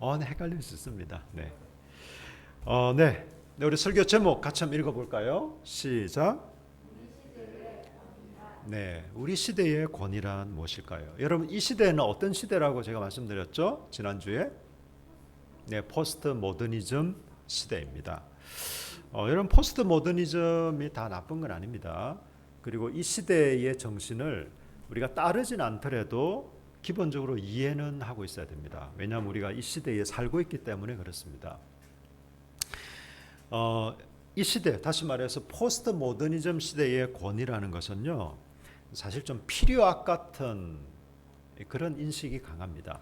네, 헷갈릴 수 있습니다. 네. 네. 네, 우리 설교 제목 같이 한번 읽어볼까요? 시작. 네, 우리 시대의 권위란 무엇일까요? 여러분, 이 시대는 어떤 시대라고 제가 말씀드렸죠? 지난주에. 네, 포스트 모더니즘 시대입니다. 여러분, 포스트 모더니즘이 다 나쁜 건 아닙니다. 그리고 이 시대의 정신을 우리가 따르진 않더라도 기본적으로 이해는 하고 있어야 됩니다. 왜냐하면 우리가 이 시대에 살고 있기 때문에 그렇습니다. 이 시대, 다시 말해서 포스트 모더니즘 시대의 권위라는 것은요, 사실 좀 필요악 같은 그런 인식이 강합니다.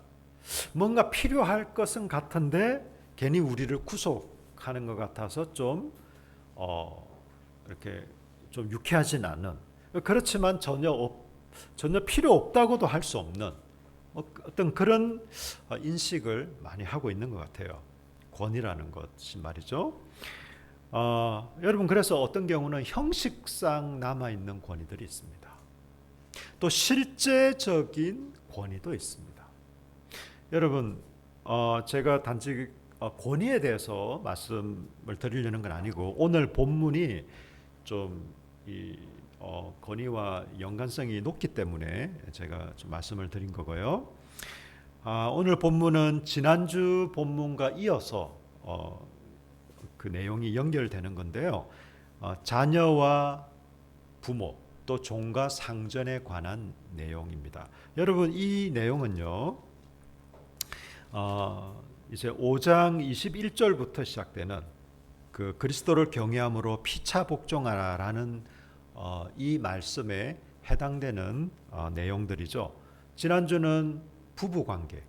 뭔가 필요할 것은 같은데 괜히 우리를 구속하는 것 같아서 좀 이렇게 좀 유쾌하진 않은, 그렇지만 전혀 필요 없다고도 할 수 없는 어떤 그런 인식을 많이 하고 있는 것 같아요. 권위라는 것이 말이죠. 여러분, 그래서 어떤 경우는 형식상 남아있는 권위들이 있습니다. 또 실제적인 권위도 있습니다. 여러분, 제가 단지 권위에 대해서 말씀을 드리려는 건 아니고, 오늘 본문이 좀 권위와 연관성이 높기 때문에 제가 좀 말씀을 드린 거고요. 오늘 본문은 지난주 본문과 이어서 그 내용이 연결되는 건데요. 자녀와 부모 또 종과 상전에 관한 내용입니다. 여러분, 이 내용은요, 이제 5장 21절부터 시작되는 그 그리스도를 경외함으로 피차 복종하라라는 이 말씀에 해당되는 내용들이죠. 지난주는 부부 관계에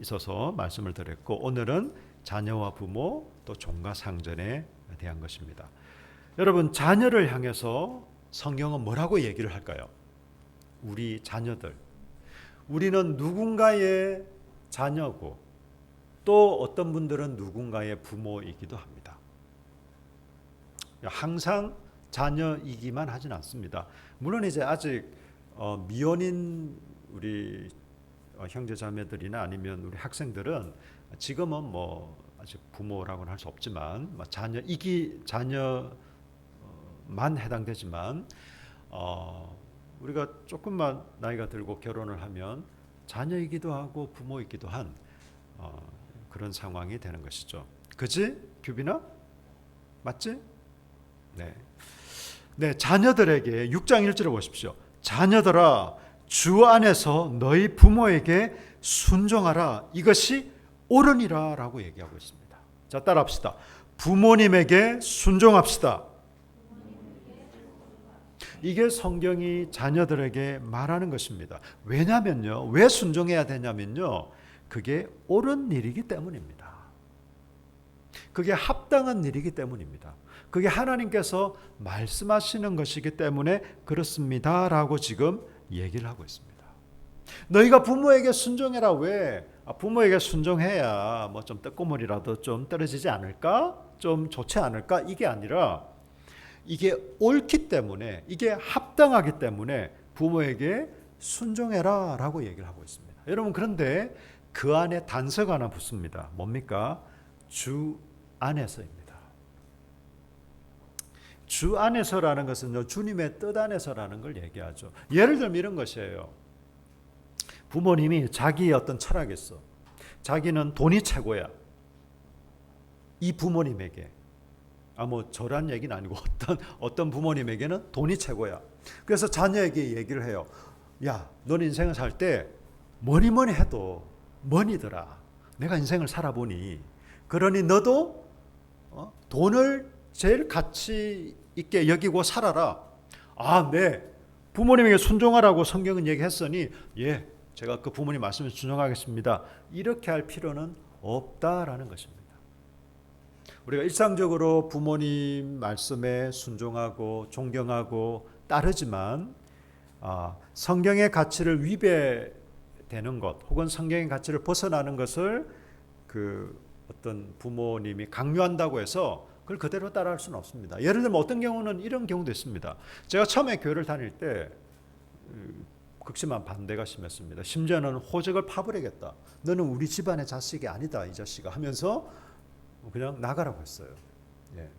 있어서 말씀을 드렸고, 오늘은 자녀와 부모 또 종과 상전에 대한 것입니다. 여러분, 자녀를 향해서 성경은 뭐라고 얘기를 할까요? 우리 자녀들, 우리는 누군가의 자녀고 또 어떤 분들은 누군가의 부모이기도 합니다. 항상 자녀이기만 하진 않습니다. 물론 이제 아직 미혼인 우리 형제 자매들이나 아니면 우리 학생들은 지금은 뭐 아직 부모라고는 할 수 없지만 자녀만 해당되지만 우리가 조금만 나이가 들고 결혼을 하면 자녀이기도 하고 부모이기도 한 그런 상황이 되는 것이죠. 그지? 규빈아? 맞지? 네. 네, 자녀들에게 6장 1절을 보십시오. 자녀들아, 주 안에서 너희 부모에게 순종하라. 이것이 옳으니라 라고 얘기하고 있습니다. 자, 따라합시다. 부모님에게 순종합시다. 이게 성경이 자녀들에게 말하는 것입니다. 왜냐면요, 왜 순종해야 되냐면요, 그게 옳은 일이기 때문입니다. 그게 합당한 일이기 때문입니다. 그게 하나님께서 말씀하시는 것이기 때문에 그렇습니다 라고 지금 얘기를 하고 있습니다. 너희가 부모에게 순종해라. 왜? 부모에게 순종해야 뭐 좀 떡고물이라도 좀 떨어지지 않을까? 좀 좋지 않을까? 이게 아니라 이게 옳기 때문에, 이게 합당하기 때문에 부모에게 순종해라 라고 얘기를 하고 있습니다. 여러분, 그런데 그 안에 단서가 하나 붙습니다. 뭡니까? 주 안에서입니다. 주 안에서라는 것은 주님의 뜻 안에서라는 걸 얘기하죠. 예를 들면 이런 것이에요. 부모님이 자기의 어떤 철학이 있어. 자기는 돈이 최고야. 이 부모님에게, 뭐 저란 얘기는 아니고 어떤 부모님에게는 돈이 최고야. 그래서 자녀에게 얘기를 해요. 야, 넌 인생을 살 때 뭐니 해도 머니더라. 내가 인생을 살아보니. 그러니 너도 돈을 제일 가치 있게 여기고 살아라. 네. 부모님에게 순종하라고 성경은 얘기했으니 예, 제가 그 부모님 말씀에 순종하겠습니다. 이렇게 할 필요는 없다라는 것입니다. 우리가 일상적으로 부모님 말씀에 순종하고 존경하고 따르지만 성경의 가치를 위배되는 것 혹은 성경의 가치를 벗어나는 것을 그 어떤 부모님이 강요한다고 해서 그걸 그대로 따라할 수는 없습니다. 예를 들면 어떤 경우는 이런 경우도 있습니다. 제가 처음에 교회를 다닐 때 극심한 반대가 심했습니다. 심지어는 호적을 파버리겠다. 너는 우리 집안의 자식이 아니다, 이 자식아 하면서 그냥 나가라고 했어요. 예.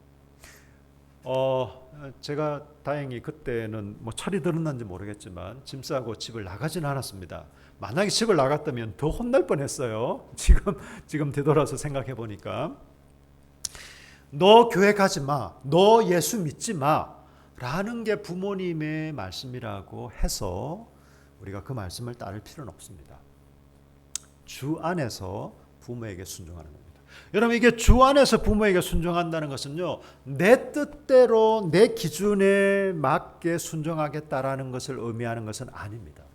제가 다행히 그때는 뭐 철이 들었는지 모르겠지만 짐 싸고 집을 나가지는 않았습니다. 만약에 집을 나갔다면 더 혼날 뻔했어요. 지금 되돌아서 생각해 보니까 너 교회 가지 마, 너 예수 믿지 마 라는 게 부모님의 말씀이라고 해서 우리가 그 말씀을 따를 필요는 없습니다. 주 안에서 부모에게 순종하는 겁니다. 여러분, 이게 주 안에서 부모에게 순종한다는 것은요, 내 뜻대로 내 기준에 맞게 순종하겠다라는 것을 의미하는 것은 아닙니다.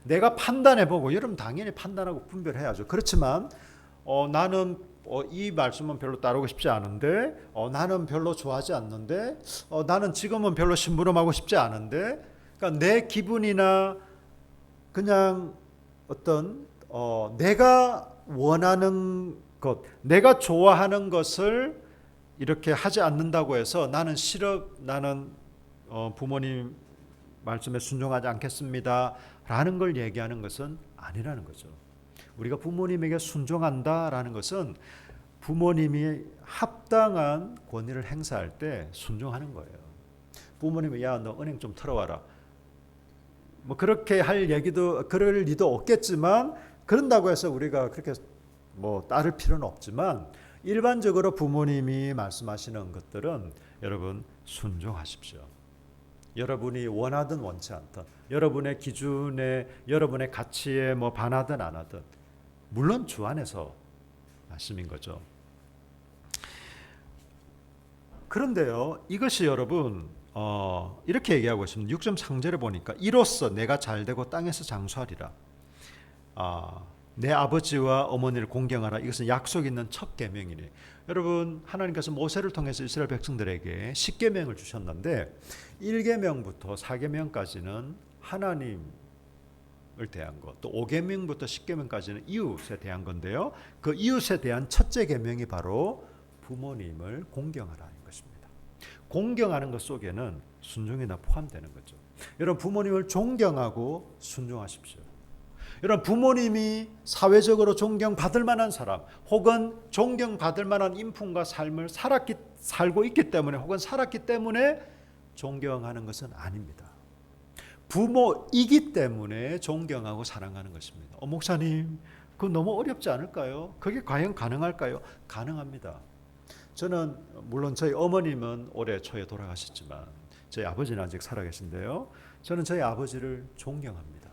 내가 판단해보고, 여러분 당연히 판단하고 분별해야죠. 그렇지만 나는 이 말씀은 별로 따르고 싶지 않은데, 나는 별로 좋아하지 않는데, 나는 지금은 별로 심부름하고 싶지 않은데, 그러니까 내 기분이나 그냥 어떤 내가 원하는 것, 내가 좋아하는 것을 이렇게 하지 않는다고 해서 나는 싫어, 나는 부모님 말씀에 순종하지 않겠습니다 라는 걸 얘기하는 것은 아니라는 거죠. 우리가 부모님에게 순종한다라는 것은 부모님이 합당한 권위를 행사할 때 순종하는 거예요. 부모님이 야, 너 은행 좀 털어와라. 뭐 그렇게 할 얘기도 그럴 리도 없겠지만, 그런다고 해서 우리가 그렇게 뭐 따를 필요는 없지만, 일반적으로 부모님이 말씀하시는 것들은 여러분 순종하십시오. 여러분이 원하든 원치 않든, 여러분의 기준에, 여러분의 가치에 뭐 반하든 안 하든, 물론 주 안에서 말씀인 거죠. 그런데요, 이것이 여러분 이렇게 얘기하고 있습니다. 6점 상절에 보니까 이로써 내가 잘되고 땅에서 장수하리라. 내 아버지와 어머니를 공경하라. 이것은 약속 있는 첫 계명이니. 여러분, 하나님께서 모세를 통해서 이스라엘 백성들에게 10계명을 주셨는데 1계명부터 4계명까지는 하나님을 대한 것, 또 5계명부터 10계명까지는 이웃에 대한 건데요. 그 이웃에 대한 첫째 계명이 바로 부모님을 공경하라는 것입니다. 공경하는 것 속에는 순종이 다 포함되는 거죠. 여러분, 부모님을 존경하고 순종하십시오. 여러분, 부모님이 사회적으로 존경받을 만한 사람, 혹은 존경받을 만한 인품과 삶을 살고 있기 때문에, 혹은 살았기 때문에 존경하는 것은 아닙니다. 부모이기 때문에 존경하고 사랑하는 것입니다. 목사님, 그거 너무 어렵지 않을까요? 그게 과연 가능할까요? 가능합니다. 저는 물론 저희 어머님은 올해 초에 돌아가셨지만 저희 아버지는 아직 살아계신데요. 저는 저희 아버지를 존경합니다.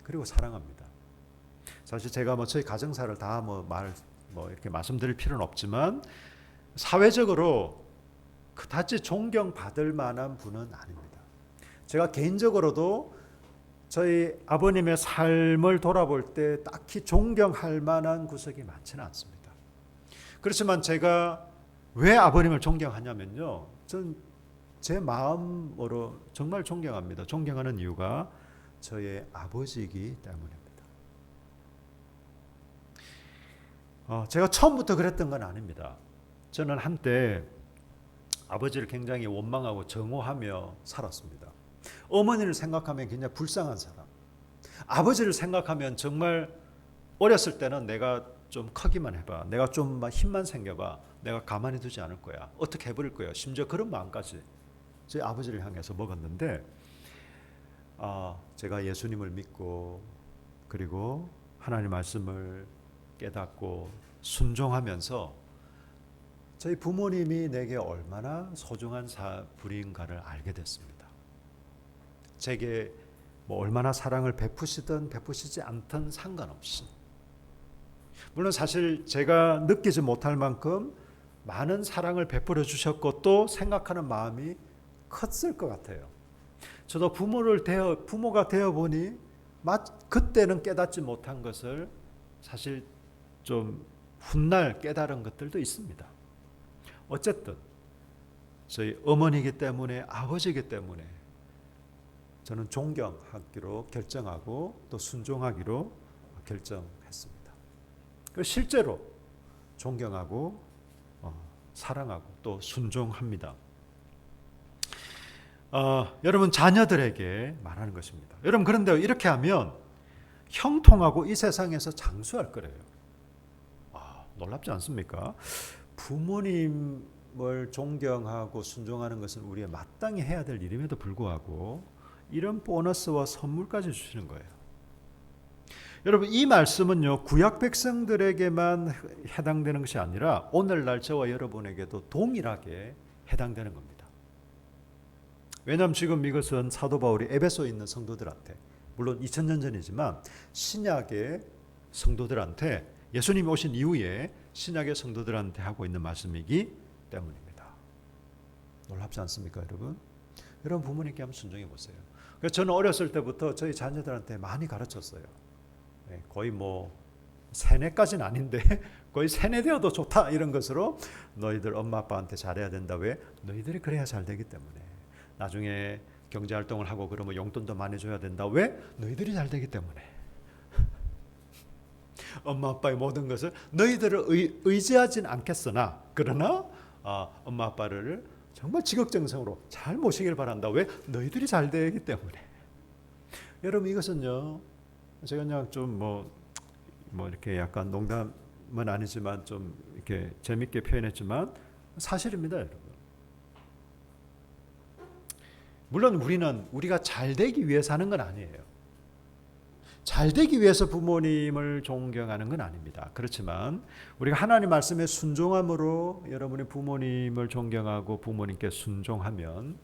그리고 사랑합니다. 사실 제가 뭐 저희 가정사를 다 이렇게 말씀드릴 필요는 없지만, 사회적으로 그다지 존경받을 만한 분은 아닙니다. 제가 개인적으로도 저희 아버님의 삶을 돌아볼 때 딱히 존경할 만한 구석이 많지는 않습니다. 그렇지만 제가 왜 아버님을 존경하냐면요, 전 제 마음으로 정말 존경합니다. 존경하는 이유가 저의 아버지이기 때문입니다. 제가 처음부터 그랬던 건 아닙니다. 저는 한때 아버지를 굉장히 원망하고 정오하며 살았습니다. 어머니를 생각하면 굉장히 불쌍한 사람, 아버지를 생각하면 정말 어렸을 때는 내가 좀 크기만 해봐, 내가 좀 힘만 생겨봐, 내가 가만히 두지 않을 거야, 어떻게 해버릴 거야, 심지어 그런 마음까지 제 아버지를 향해서 먹었는데, 제가 예수님을 믿고 그리고 하나님 말씀을 깨닫고 순종하면서 저희 부모님이 내게 얼마나 소중한 분인가를 알게 됐습니다. 제게 뭐 얼마나 사랑을 베푸시든 베푸시지 않든 상관없이, 물론 사실 제가 느끼지 못할 만큼 많은 사랑을 베풀어 주셨고 또 생각하는 마음이 컸을 것 같아요. 저도 부모가 되어 보니 그때는 깨닫지 못한 것을 사실 좀 훗날 깨달은 것들도 있습니다. 어쨌든 저희 어머니이기 때문에, 아버지이기 때문에 저는 존경하기로 결정하고 또 순종하기로 결정했습니다. 실제로 존경하고 사랑하고 또 순종합니다. 여러분 자녀들에게 말하는 것입니다. 여러분 그런데 이렇게 하면 형통하고 이 세상에서 장수할 거래요. 놀랍지 않습니까? 부모님을 존경하고 순종하는 것은 우리가 마땅히 해야 될 일임에도 불구하고 이런 보너스와 선물까지 주시는 거예요. 여러분 이 말씀은요 구약 백성들에게만 해당되는 것이 아니라 오늘날 저와 여러분에게도 동일하게 해당되는 겁니다. 왜냐하면 지금 이것은 사도 바울이 에베소에 있는 성도들한테, 물론 2000년 전이지만 신약의 성도들한테, 예수님이 오신 이후에 신약의 성도들한테 하고 있는 말씀이기 때문입니다. 놀랍지 않습니까, 여러분? 여러분 부모님께 한번 순종해 보세요. 그래서 저는 어렸을 때부터 저희 자녀들한테 많이 가르쳤어요. 거의 뭐 세뇌까지는 아닌데 거의 세뇌되어도 좋다 이런 것으로 너희들 엄마 아빠한테 잘해야 된다. 왜? 너희들이 그래야 잘 되기 때문에. 나중에 경제활동을 하고 그러면 용돈도 많이 줘야 된다. 왜? 너희들이 잘 되기 때문에. 엄마 아빠의 모든 것을 너희들을 의지하진 않겠으나 그러나 엄마 아빠를 정말 지극정성으로 잘 모시길 바란다. 왜? 너희들이 잘 되기 때문에. 여러분 이것은요 제가 그냥 좀 뭐 이렇게 약간 농담은 아니지만 좀 이렇게 재밌게 표현했지만 사실입니다, 여러분. 물론 우리가 잘 되기 위해서 하는 건 아니에요. 잘 되기 위해서 부모님을 존경하는 건 아닙니다. 그렇지만 우리가 하나님 말씀에 순종함으로 여러분이 부모님을 존경하고 부모님께 순종하면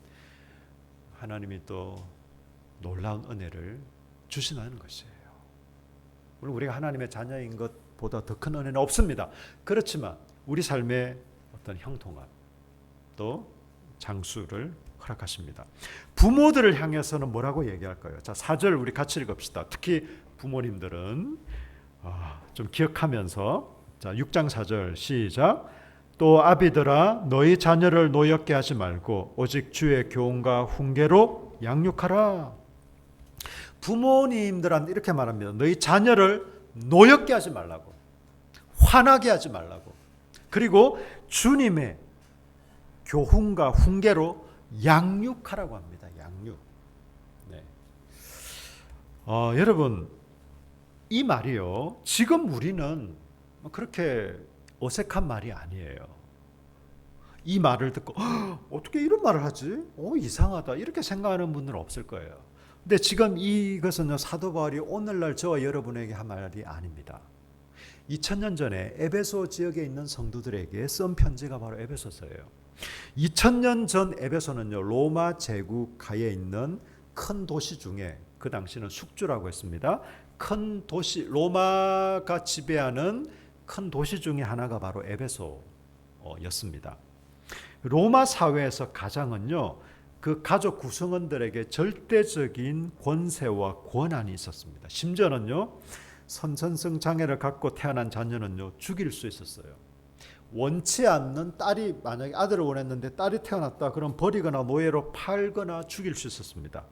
하나님이 또 놀라운 은혜를 주신다는 것이에요. 물론 우리가 하나님의 자녀인 것보다 더 큰 은혜는 없습니다. 그렇지만 우리 삶의 어떤 형통함 또 장수를 허락하십니다. 부모들을 향해서는 뭐라고 얘기할까요? 자, 4절 우리 같이 읽읍시다. 특히 부모님들은 좀 기억하면서 자, 6장 4절 시작. 또 아비들아 너희 자녀를 노엽게 하지 말고 오직 주의 교훈과 훈계로 양육하라. 부모님들한테 이렇게 말합니다. 너희 자녀를 노엽게 하지 말라고, 화나게 하지 말라고, 그리고 주님의 교훈과 훈계로 양육하라고 합니다. 양육. 네. 여러분 이 말이요 지금 우리는 그렇게 어색한 말이 아니에요. 이 말을 듣고 어떻게 이런 말을 하지? 이상하다 이렇게 생각하는 분들은 없을 거예요. 근데 지금 이것은 사도 바울이 오늘날 저와 여러분에게 한 말이 아닙니다. 2000년 전에 에베소 지역에 있는 성도들에게 쓴 편지가 바로 에베소서예요. 2000년 전 에베소는요 로마 제국 가에 있는 큰 도시 중에 그 당시는 숙주라고 했습니다. 큰 도시, 로마가 지배하는 큰 도시 중에 하나가 바로 에베소였습니다. 로마 사회에서 가장은요 그 가족 구성원들에게 절대적인 권세와 권한이 있었습니다. 심지어는요 선천성 장애를 갖고 태어난 자녀는요 죽일 수 있었어요. 원치 않는 딸이 만약에 아들을 원했는데 딸이 태어났다 그럼 버리거나 노예로 팔거나 죽일 수 있었습니다.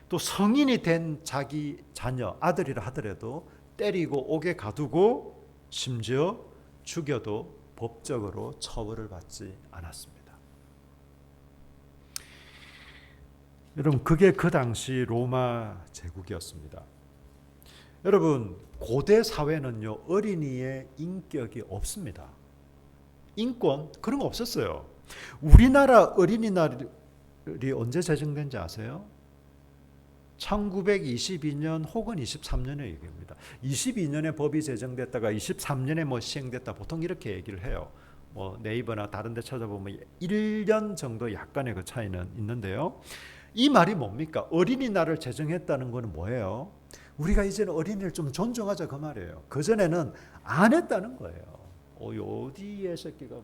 또 성인이 된 자기 자녀 아들이라 하더라도 때리고 옥에 가두고 심지어 죽여도 법적으로 처벌을 받지 않았습니다. 여러분 그게 그 당시 로마 제국이었습니다. 여러분 고대 사회는요 어린이의 인격이 없습니다. 인권 그런 거 없었어요. 우리나라 어린이날이 언제 제정된지 아세요? 1922년 혹은 23년의 얘기입니다. 22년에 법이 제정됐다가 23년에 시행됐다 보통 이렇게 얘기를 해요. 네이버나 다른 데 찾아보면 1년 정도 약간의 그 차이는 있는데요. 이 말이 뭡니까? 어린이날을 제정했다는 것은 뭐예요? 우리가 이제는 어린이를 좀 존중하자 그 말이에요. 그전에는 안 했다는 거예요. 어디에 새끼가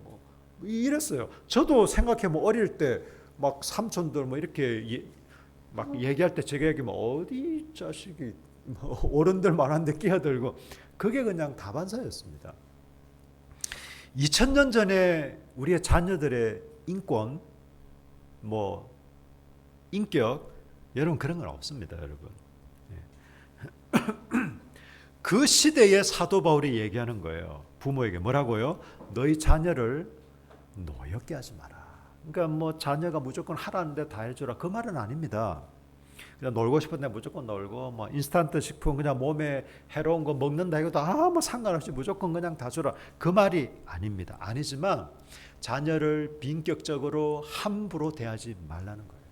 이랬어요. 저도 생각해보면 어릴 때 막 삼촌들 이렇게 막 얘기할 때 제가 얘기하면 어디 자식이 어른들 말하는데 끼어들고 그게 그냥 다반사였습니다. 2000년 전에 우리의 자녀들의 인권 인격 여러분 그런 건 없습니다. 여러분 그 시대의 사도 바울이 얘기하는 거예요. 부모에게 뭐라고요? 너희 자녀를 노엽게 하지 마라. 그러니까 뭐 자녀가 무조건 하라는데 다 해주라 그 말은 아닙니다. 그냥 놀고 싶은데 무조건 놀고 뭐 인스턴트 식품 그냥 몸에 해로운 거 먹는다 이것도 아무 상관없이 무조건 그냥 다 주라 그 말이 아닙니다. 아니지만 자녀를 비인격적으로 함부로 대하지 말라는 거예요.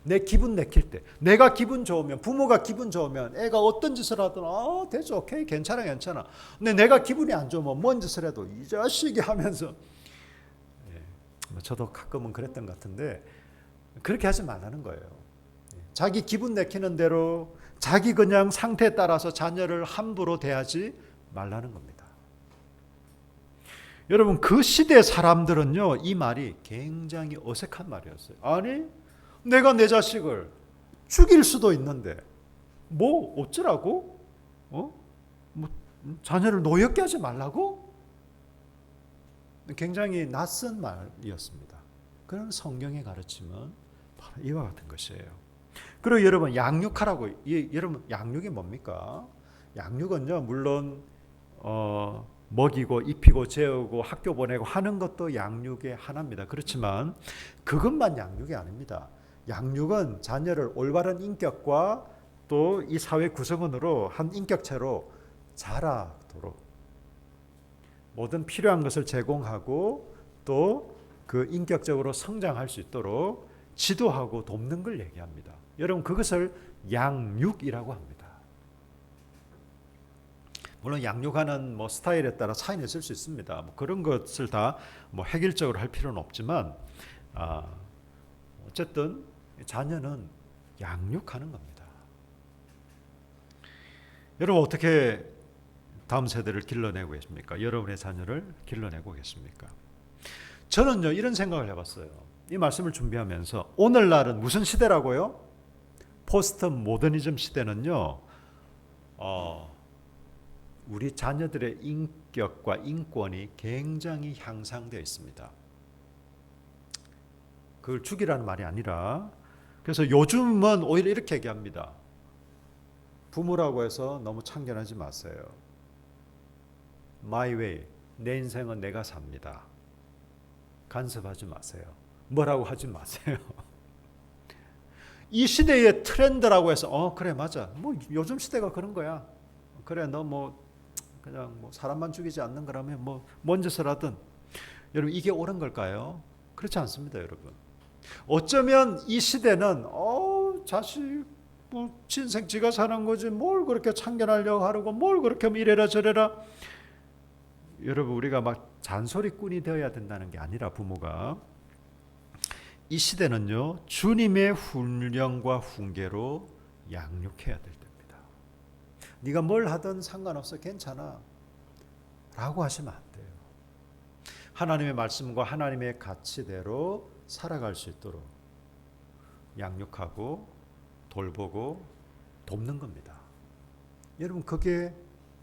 내 기분 내킬 때 내가 기분 좋으면 부모가 기분 좋으면 애가 어떤 짓을 하든 됐어 오케이 괜찮아 근데 내가 기분이 안 좋으면 뭔 짓을 해도 이 자식이 하면서 저도 가끔은 그랬던 것 같은데 그렇게 하지 말라는 거예요. 자기 기분 내키는 대로 자기 그냥 상태에 따라서 자녀를 함부로 대하지 말라는 겁니다. 여러분 그 시대 사람들은요 이 말이 굉장히 어색한 말이었어요. 아니 내가 내 자식을 죽일 수도 있는데 뭐 어쩌라고? 뭐 자녀를 노엽게 하지 말라고? 굉장히 낯선 말이었습니다. 그런 성경의 가르침은 바로 이와 같은 것이에요. 그리고 여러분 양육하라고 여러분 양육이 뭡니까? 양육은요 물론 먹이고 입히고 재우고 학교 보내고 하는 것도 양육의 하나입니다. 그렇지만 그것만 양육이 아닙니다. 양육은 자녀를 올바른 인격과 또 이 사회 구성원으로 한 인격체로 자라도록 모든 필요한 것을 제공하고 또 그 인격적으로 성장할 수 있도록 지도하고 돕는 걸 얘기합니다. 여러분 그것을 양육이라고 합니다. 물론 양육하는 뭐 스타일에 따라 차이는 있을 수 있습니다. 뭐 그런 것을 다 뭐 획일적으로 할 필요는 없지만 어쨌든 자녀는 양육하는 겁니다. 여러분 어떻게 다음 세대를 길러내고 계십니까? 여러분의 자녀를 길러내고 계십니까? 저는요 이런 생각을 해봤어요. 이 말씀을 준비하면서 오늘날은 무슨 시대라고요? 포스트 모더니즘 시대는요 우리 자녀들의 인격과 인권이 굉장히 향상되어 있습니다. 그걸 죽이라는 말이 아니라 그래서 요즘은 오히려 이렇게 얘기합니다. 부모라고 해서 너무 참견하지 마세요. My way, 내 인생은 내가 삽니다. 간섭하지 마세요. 뭐라고 하지 마세요. 이 시대의 트렌드라고 해서 그래 맞아. 뭐 요즘 시대가 그런 거야. 그래 너 뭐 그냥 뭐 사람만 죽이지 않는 거라면 뭐 뭔 짓을 하든 여러분 이게 옳은 걸까요? 그렇지 않습니다, 여러분. 어쩌면 이 시대는 자식 뭐 진생 지가 사는 거지 뭘 그렇게 참견하려고 하고 뭘 그렇게 이래라 저래라. 여러분 우리가 막 잔소리꾼이 되어야 된다는 게 아니라 부모가 이 시대는요 주님의 훈령과 훈계로 양육해야 될 때입니다. 네가 뭘 하든 상관없어 괜찮아 라고 하시면 안 돼요. 하나님의 말씀과 하나님의 가치대로 살아갈 수 있도록 양육하고 돌보고 돕는 겁니다. 여러분 그게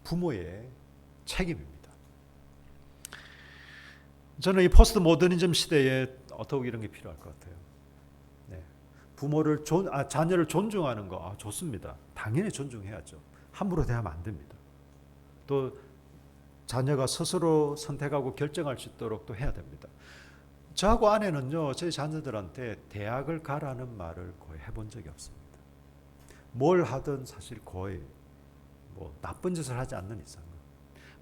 부모의 책임입니다. 저는 이 포스트 모더니즘 시대에 더욱 이런 게 필요할 것 같아요. 부모를 자녀를 존중하는 거 좋습니다. 당연히 존중해야죠. 함부로 대하면 안 됩니다. 또 자녀가 스스로 선택하고 결정할 수 있도록 또 해야 됩니다. 저하고 아내는요 저희 자녀들한테 대학을 가라는 말을 거의 해본 적이 없습니다. 뭘 하든 사실 거의 뭐 나쁜 짓을 하지 않는 이상은.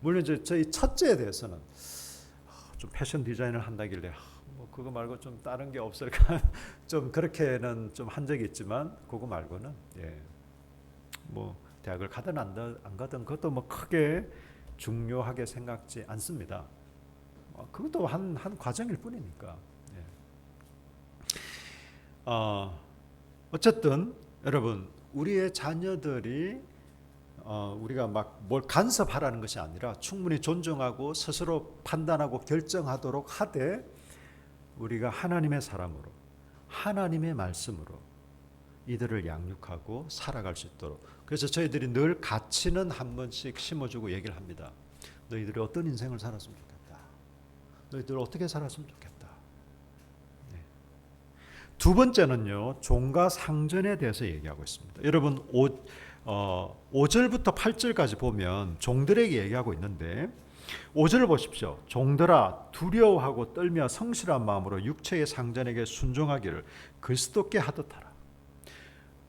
물론 이제 저희 첫째에 대해서는 좀 패션 디자인을 한다길래 뭐 그거 말고 좀 다른 게 없을까 좀 그렇게는 좀 한 적이 있지만 그거 말고는 뭐 대학을 가든 안 가든 그것도 뭐 크게 중요하게 생각지 않습니다. 그것도 한 과정일 뿐이니까. 어쨌든 여러분 우리의 자녀들이 우리가 막 뭘 간섭하라는 것이 아니라 충분히 존중하고 스스로 판단하고 결정하도록 하되 우리가 하나님의 사람으로 하나님의 말씀으로 이들을 양육하고 살아갈 수 있도록. 그래서 저희들이 늘 가치는 한 번씩 심어주고 얘기를 합니다. 너희들이 어떤 인생을 살았으면 좋겠다. 너희들 어떻게 살았으면 좋겠다. 두 번째는요 종과 상전에 대해서 얘기하고 있습니다. 여러분 5절부터 8절까지 보면 종들에게 얘기하고 있는데 5절을 보십시오. 종들아 두려워하고 떨며 성실한 마음으로 육체의 상전에게 순종하기를 그리스도께 하듯 하라.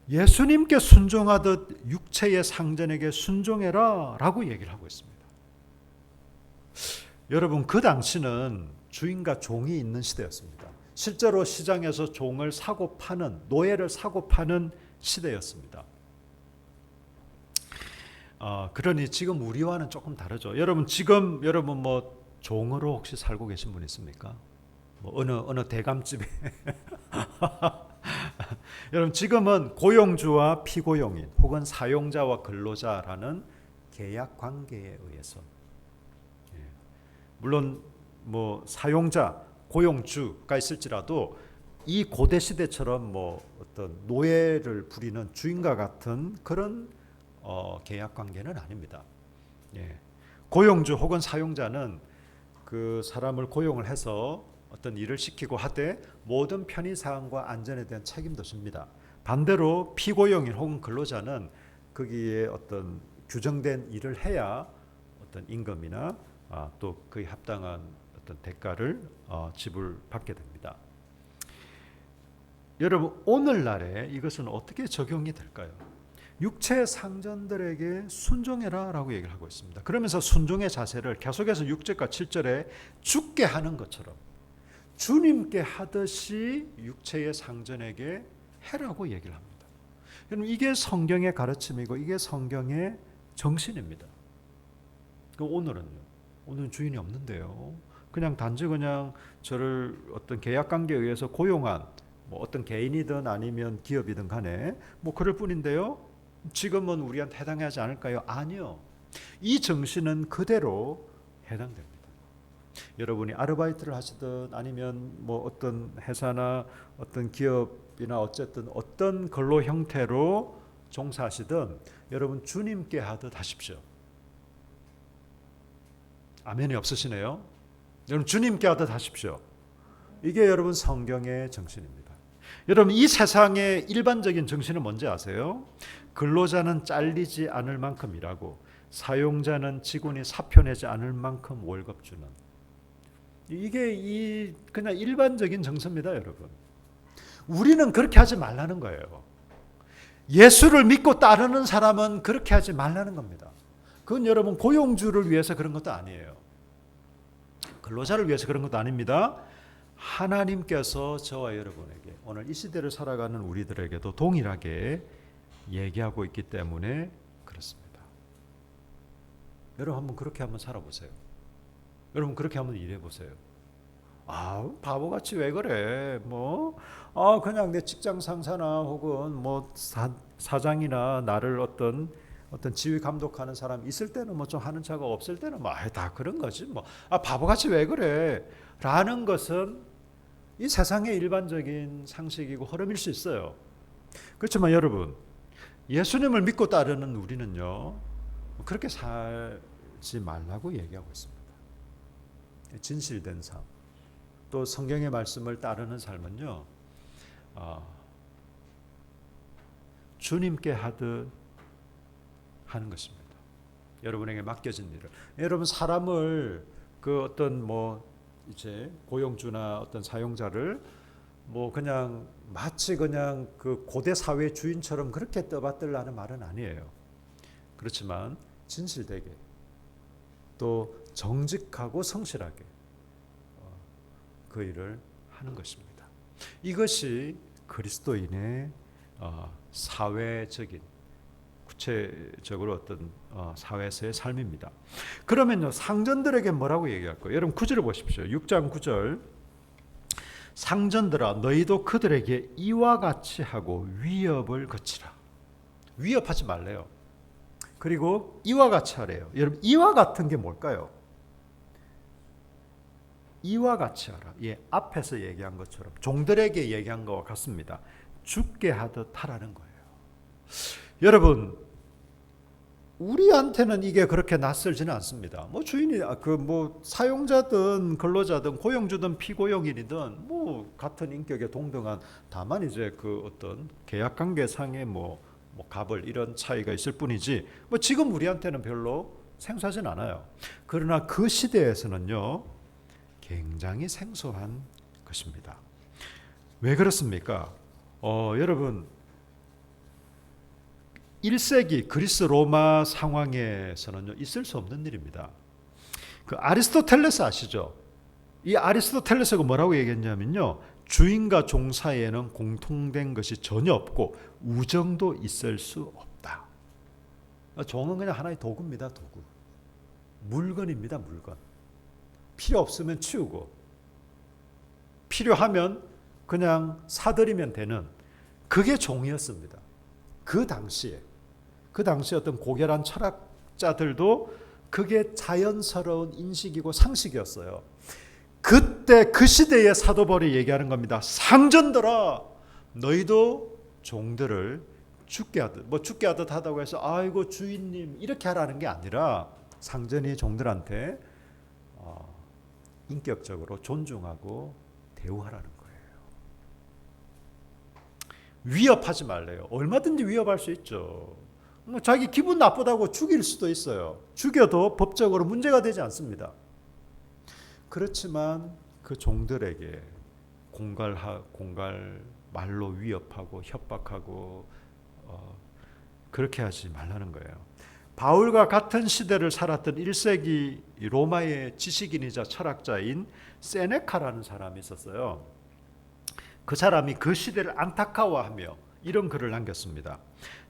예수님께 순종하듯 육체의 상전에게 순종해라 라고 얘기를 하고 있습니다. 여러분, 그 당시는 주인과 종이 있는 시대였습니다. 실제로 시장에서 종을 사고 파는, 노예를 사고 파는 시대였습니다. 그러니 지금 우리와는 조금 다르죠. 지금 여러분 뭐 종으로 혹시 살고 계신 분 있습니까? 뭐 어느 대감집에 여러분, 지금은 고용주와 피고용인 혹은 사용자와 근로자라는 계약 관계에 의해서, 물론 뭐 사용자, 고용주가 있을지라도 이 고대 시대처럼 뭐 어떤 노예를 부리는 주인과 같은 그런 계약 관계는 아닙니다. 고용주 혹은 사용자는 그 사람을 고용을 해서 어떤 일을 시키고 하되 모든 편의사항과 안전에 대한 책임도 집니다. 반대로 피고용인 혹은 근로자는 거기에 어떤 규정된 일을 해야 어떤 임금이나 또 그에 합당한 어떤 대가를 지불받게 됩니다. 여러분, 오늘날에 이것은 어떻게 적용이 될까요? 육체 상전들에게 순종해라 라고 얘기를 하고 있습니다. 그러면서 순종의 자세를 계속해서 6절과 7절에 죽게 하는 것처럼 주님께 하듯이 육체의 상전에게 해라고 얘기를 합니다. 여러분, 이게 성경의 가르침이고 이게 성경의 정신입니다. 오늘은 주인이 없는데요. 그냥 단지 저를 어떤 계약 관계에 의해서 고용한 뭐 어떤 개인이든 아니면 기업이든 간에 뭐 그럴 뿐인데요. 지금은 우리한테 해당하지 않을까요? 아니요. 이 정신은 그대로 해당됩니다. 여러분이 아르바이트를 하시든 아니면 뭐 어떤 회사나 어떤 기업이나 어쨌든 어떤 근로 형태로 종사하시든 여러분 주님께 하듯 하십시오. 아멘이 없으시네요. 여러분 주님께 하듯 하십시오. 이게 여러분 성경의 정신입니다. 여러분, 이 세상의 일반적인 정신은 뭔지 아세요? 근로자는 잘리지 않을 만큼 일하고 사용자는 직원이 사표 내지 않을 만큼 월급 주는, 이게 그냥 일반적인 정서입니다. 여러분, 우리는 그렇게 하지 말라는 거예요. 예수를 믿고 따르는 사람은 그렇게 하지 말라는 겁니다. 그건 여러분 고용주를 위해서 그런 것도 아니에요. 근로자를 위해서 그런 것도 아닙니다. 하나님께서 저와 여러분에게, 오늘 이 시대를 살아가는 우리들에게도 동일하게 얘기하고 있기 때문에 그렇습니다. 여러분 한번 그렇게 한번 살아보세요. 여러분 그렇게 한번 일해보세요. 바보같이 왜 그래? 그냥 내 직장 상사나 혹은 뭐 사장이나 나를 어떤 지휘 감독하는 사람 있을 때는 뭐 좀 하는 차가 없을 때는 다 그런 거지 바보같이 왜 그래? 라는 것은 이 세상의 일반적인 상식이고 흐름일 수 있어요. 그렇지만 여러분, 예수님을 믿고 따르는 우리는요, 그렇게 살지 말라고 얘기하고 있습니다. 진실된 삶, 또 성경의 말씀을 따르는 삶은요, 주님께 하듯 하는 것입니다. 여러분에게 맡겨진 일을, 여러분 사람을 그 어떤 이제 고용주나 어떤 사용자를 그냥 마치 그냥 그 고대 사회 주인처럼 그렇게 떠받들라는 말은 아니에요. 그렇지만 진실되게 또 정직하고 성실하게 그 일을 하는 것입니다. 이것이 그리스도인의 사회적인, 구체적으로 어떤 사회에서의 삶입니다. 그러면요, 상전들에게 뭐라고 얘기할 거예요? 여러분 9절을 보십시오. 6장 9절. 상전들아 너희도 그들에게 이와 같이 하고 위협을 거치라. 위협하지 말래요. 그리고 이와 같이 하래요. 여러분 이와 같은 게 뭘까요? 이와 같이 하라. 앞에서 얘기한 것처럼 종들에게 얘기한 것과 같습니다. 죽게 하듯 하라는 거예요. 여러분, 우리한테는 이게 그렇게 낯설지는 않습니다. 주인이 사용자든 근로자든 고용주든 피고용인이든 같은 인격의 동등한, 다만 이제 그 어떤 계약 관계상의 갑을 이런 차이가 있을 뿐이지 지금 우리한테는 별로 생소하진 않아요. 그러나 그 시대에서는요, 굉장히 생소한 것입니다. 왜 그렇습니까? 여러분 1세기 그리스 로마 상황에서는요, 있을 수 없는 일입니다. 그 아리스토텔레스 아시죠? 이 아리스토텔레스가 뭐라고 얘기했냐면요, 주인과 종 사이에는 공통된 것이 전혀 없고 우정도 있을 수 없다. 종은 그냥 하나의 도구입니다. 도구. 물건입니다. 물건. 필요 없으면 치우고 필요하면 그냥 사들이면 되는, 그게 종이었습니다. 그 당시에 어떤 고결한 철학자들도 그게 자연스러운 인식이고 상식이었어요. 그때 그 시대의 사도바울이 얘기하는 겁니다. 상전들아, 너희도 종들을 죽게 하듯 하다고 해서 아이고 주인님 이렇게 하라는 게 아니라, 상전이 종들한테 인격적으로 존중하고 대우하라는 거예요. 위협하지 말래요. 얼마든지 위협할 수 있죠. 자기 기분 나쁘다고 죽일 수도 있어요. 죽여도 법적으로 문제가 되지 않습니다. 그렇지만 그 종들에게 공갈 말로 위협하고 협박하고 그렇게 하지 말라는 거예요. 바울과 같은 시대를 살았던 1세기 로마의 지식인이자 철학자인 세네카라는 사람이 있었어요. 그 사람이 그 시대를 안타까워하며 이런 글을 남겼습니다.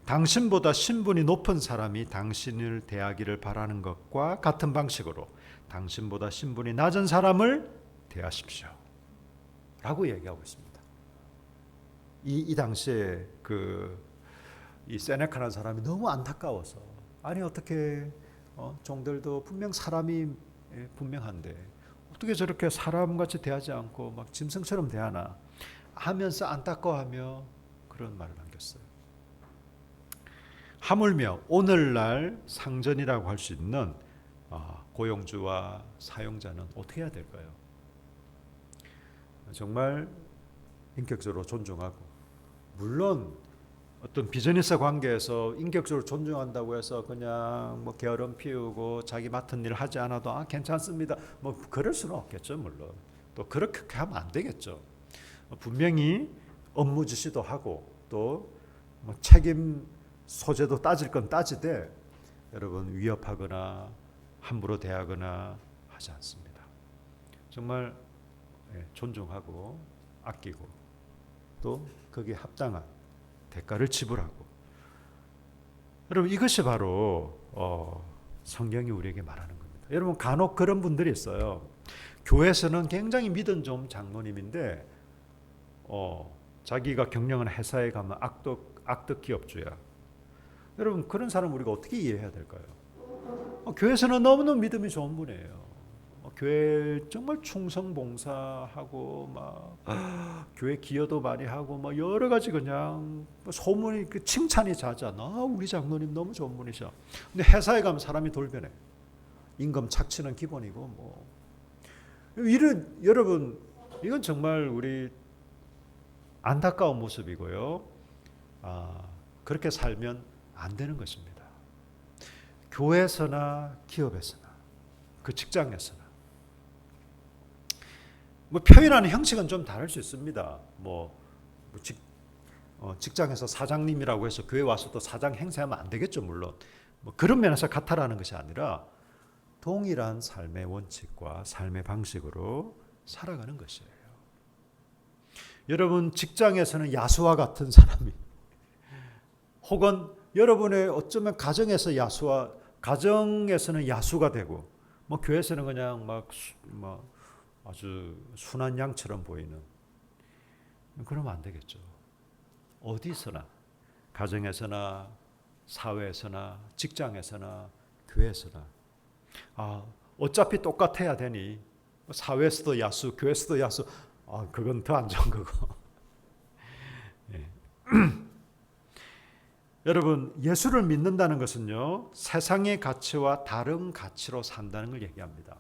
당신보다 신분이 높은 사람이 당신을 대하기를 바라는 것과 같은 방식으로 당신보다 신분이 낮은 사람을 대하십시오. 라고 얘기하고 있습니다. 이 당시에 이 세네카라는 사람이 너무 안타까워서, 아니 어떻게 종들도 분명 사람이 분명한데 어떻게 저렇게 사람같이 대하지 않고 막 짐승처럼 대하나 하면서 안타까워하며 그런 말을 남겼어요. 하물며 오늘날 상전이라고 할 수 있는 고용주와 사용자는 어떻게 해야 될까요? 정말 인격적으로 존중하고, 물론 어떤 비즈니스 관계에서 인격적으로 존중한다고 해서 그냥 뭐 게으름 피우고 자기 맡은 일 하지 않아도 괜찮습니다, 뭐 그럴 수는 없겠죠. 물론 또 그렇게 하면 안 되겠죠. 분명히 업무 지시도 하고 또 뭐 책임 소재도 따질 건 따지되, 여러분 위협하거나 함부로 대하거나 하지 않습니다. 정말 존중하고 아끼고 또 거기에 합당한 대가를 지불하고, 여러분 이것이 바로 성경이 우리에게 말하는 겁니다. 여러분 간혹 그런 분들이 있어요. 교회에서는 굉장히 믿은 좀 장로님인데 자기가 경영하는 회사에 가면 악덕 기업주야. 여러분 그런 사람 우리가 어떻게 이해해야 될까요? 교회에서는 너무너무 믿음이 좋은 분이에요. 교회 정말 충성 봉사하고 막 교회 기여도 많이 하고 막 여러 가지 그냥 소문이 칭찬이 잦아. 우리 장로님 너무 좋은 분이셔. 근데 회사에 가면 사람이 돌변해. 임금 착취는 기본이고 뭐 이런, 여러분 이건 정말 우리 안타까운 모습이고요. 그렇게 살면 안 되는 것입니다. 교회에서나 기업에서나 그 직장에서나 뭐 표현하는 형식은 좀 다를 수 있습니다. 직장에서 사장님이라고 해서 교회 와서 또 사장 행세하면 안 되겠죠. 물론 뭐 그런 면에서 같아라는 것이 아니라 동일한 삶의 원칙과 삶의 방식으로 살아가는 것이에요. 여러분 직장에서는 야수와 같은 사람이, 혹은 여러분의 어쩌면 가정에서는 야수가 되고, 뭐 교회에서는 그냥 막 아주 순한 양처럼 보이는, 그러면 안 되겠죠. 어디서나, 가정에서나 사회에서나 직장에서나 교회에서나 어차피 똑같아야 되니 사회에서도 야수, 교회에서도 야수, 그건 더 안 좋은 거고. 예. 여러분 예수를 믿는다는 것은요, 세상의 가치와 다른 가치로 산다는 걸 얘기합니다.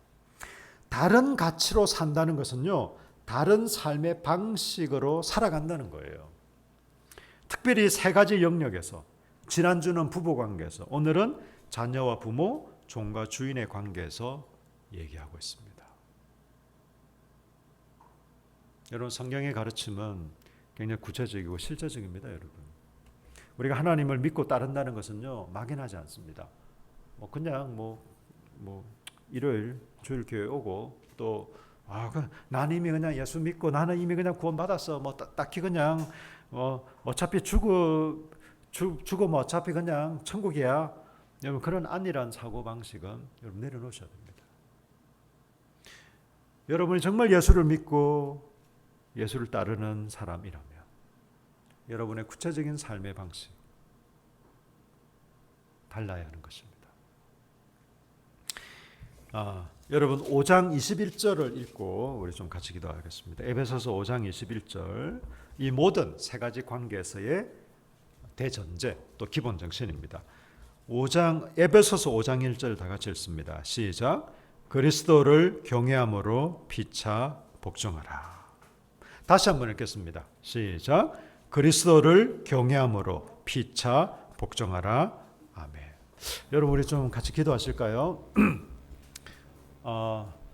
다른 가치로 산다는 것은요, 다른 삶의 방식으로 살아간다는 거예요. 특별히 세 가지 영역에서, 지난주는 부부관계에서, 오늘은 자녀와 부모, 종과 주인의 관계에서 얘기하고 있습니다. 여러분, 성경의 가르침은 굉장히 구체적이고 실제적입니다, 여러분. 우리가 하나님을 믿고 따른다는 것은요, 막연하지 않습니다. 그냥 일요일 주일 교회 오고 또 나는 이미 그냥 예수 믿고 나는 이미 그냥 구원 받았어. 딱히 그냥 어차피 죽으면 어차피 그냥 천국이야. 여러분, 그런 안일한 사고 방식은 여러분 내려놓으셔야 됩니다. 여러분이 정말 예수를 믿고 예수를 따르는 사람이라면 여러분의 구체적인 삶의 방식 달라야 하는 것입니다. 여러분 5장 21절을 읽고 우리 좀 같이 기도하겠습니다. 에베소서 5장 21절, 이 모든 세 가지 관계에서의 대전제 또 기본 정신입니다. 에베소서 5장 1절 다 같이 읽습니다. 시작. 그리스도를 경외함으로 피차 복종하라. 다시 한번 읽겠습니다. 시작. 그리스도를 경외함으로 피차 복종하라. 아멘. 여러분, 우리 좀 같이 기도하실까요?